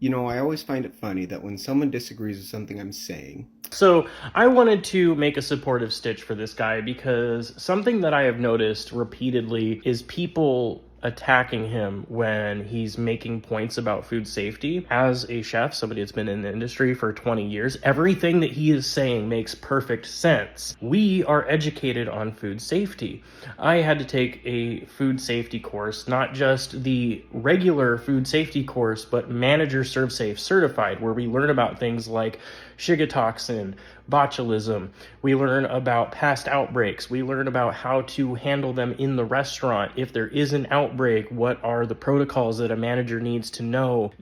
You know, I always find it funny that when someone disagrees with something I'm saying, So I wanted to make a supportive stitch for this guy because something that I have noticed repeatedly is people attacking him when he's making points about food safety. As a chef, somebody that's been in the industry for 20 years, everything that he is saying makes perfect sense. We are educated on food safety. I had to take a food safety course, not just the regular food safety course, but Manager Serve Safe Certified, where we learn about things like Shiga toxin, botulism. We learn about past outbreaks. We learn about how to handle them in the restaurant. If there is an outbreak, what are the protocols that a manager needs to know,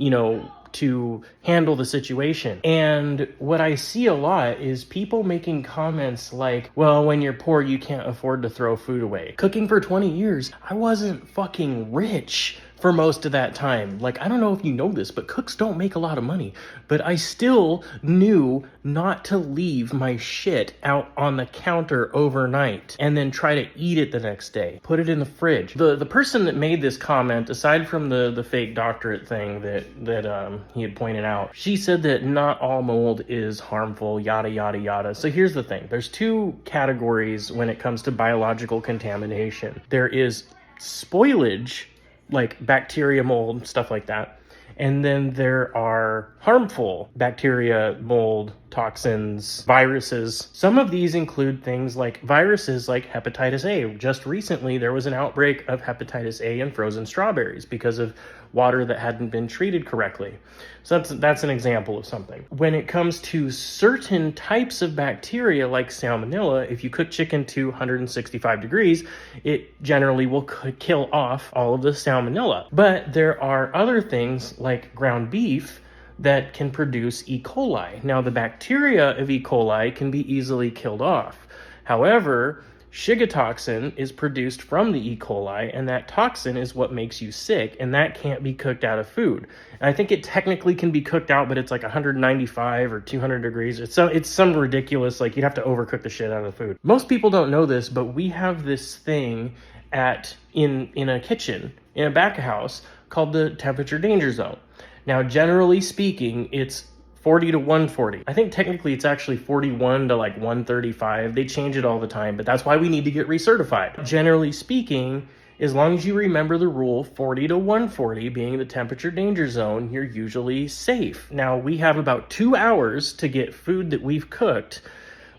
to handle the situation. And what I see a lot is people making comments like, well, when you're poor, you can't afford to throw food away. Cooking for 20 years, I wasn't fucking rich for most of that time. Like, I don't know if you know this, but cooks don't make a lot of money. But I still knew not to leave my shit out on the counter overnight and then try to eat it the next day. Put it in the fridge. The person that made this comment, aside from the fake doctorate thing that he had pointed out, she said that not all mold is harmful, yada, yada, yada. So here's the thing. There's two categories when it comes to biological contamination. There is spoilage, like bacteria, mold, stuff like that. And then there are harmful bacteria, mold, toxins, viruses. Some of these include things like viruses like hepatitis A. Just recently, there was an outbreak of hepatitis A in frozen strawberries because of water that hadn't been treated correctly. So that's an example of something. When it comes to certain types of bacteria like salmonella, if you cook chicken to 165 degrees, it generally will kill off all of the salmonella. But there are other things like ground beef that can produce E. coli. Now, the bacteria of E. coli can be easily killed off. However, Shiga toxin is produced from the E. coli, and that toxin is what makes you sick, and that can't be cooked out of food. And I think it technically can be cooked out, but it's like 195 or 200 degrees. It's some ridiculous, like you'd have to overcook the shit out of the food. Most people don't know this, but we have this thing in a kitchen, in a back of house, called the temperature danger zone. Now, generally speaking, it's 40 to 140. I think technically it's actually 41 to like 135. They change it all the time, but that's why we need to get recertified. Generally speaking, as long as you remember the rule, 40 to 140 being the temperature danger zone, you're usually safe. Now, we have about 2 hours to get food that we've cooked.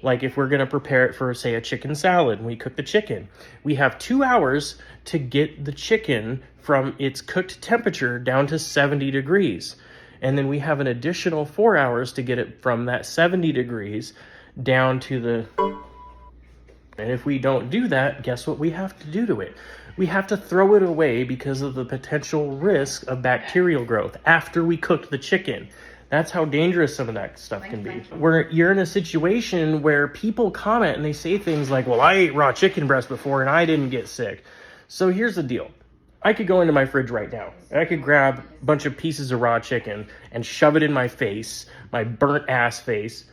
Like if we're going to prepare it for, say, a chicken salad, and we cook the chicken, we have 2 hours to get the chicken from its cooked temperature down to 70 degrees. And then we have an additional 4 hours to get it from that 70 degrees down to the... And if we don't do that, guess what we have to do to it? We have to throw it away because of the potential risk of bacterial growth after we cooked the chicken. That's how dangerous some of that stuff can be. Where you're in a situation where people comment and they say things like, well, I ate raw chicken breast before and I didn't get sick. So here's the deal. I could go into my fridge right now and I could grab a bunch of pieces of raw chicken and shove it in my face, my burnt ass face,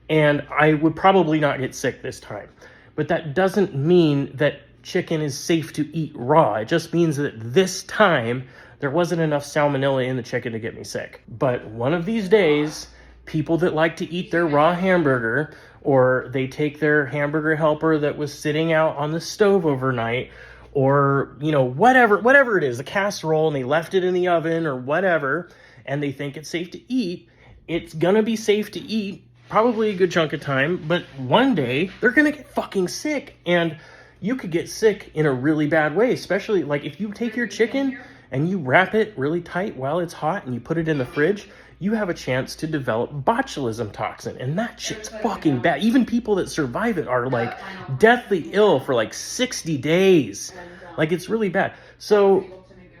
and I would probably not get sick this time. But that doesn't mean that chicken is safe to eat raw. It just means that this time there wasn't enough salmonella in the chicken to get me sick. But one of these days, people that like to eat their raw hamburger, or they take their hamburger helper that was sitting out on the stove overnight, or, whatever it is, a casserole, and they left it in the oven or whatever, and they think it's safe to eat, it's gonna be safe to eat probably a good chunk of time, but one day they're gonna get fucking sick, and you could get sick in a really bad way, especially like if you take your chicken and you wrap it really tight while it's hot and you put it in the fridge, you have a chance to develop botulism toxin, and that shit's fucking bad. Even people that survive it are like deathly ill for like 60 days. Like, it's really bad. So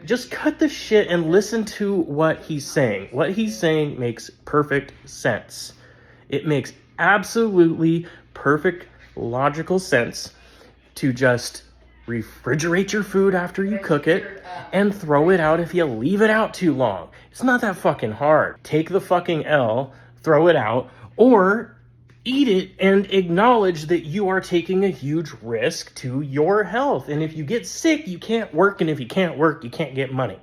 just cut the shit and listen to what he's saying. What he's saying makes perfect sense. It makes absolutely perfect logical sense to just refrigerate your food after you cook it and throw it out if you leave it out too long. It's not that fucking hard. Take the fucking L, throw it out, or eat it and acknowledge that you are taking a huge risk to your health. And if you get sick, you can't work, and if you can't work, you can't get money.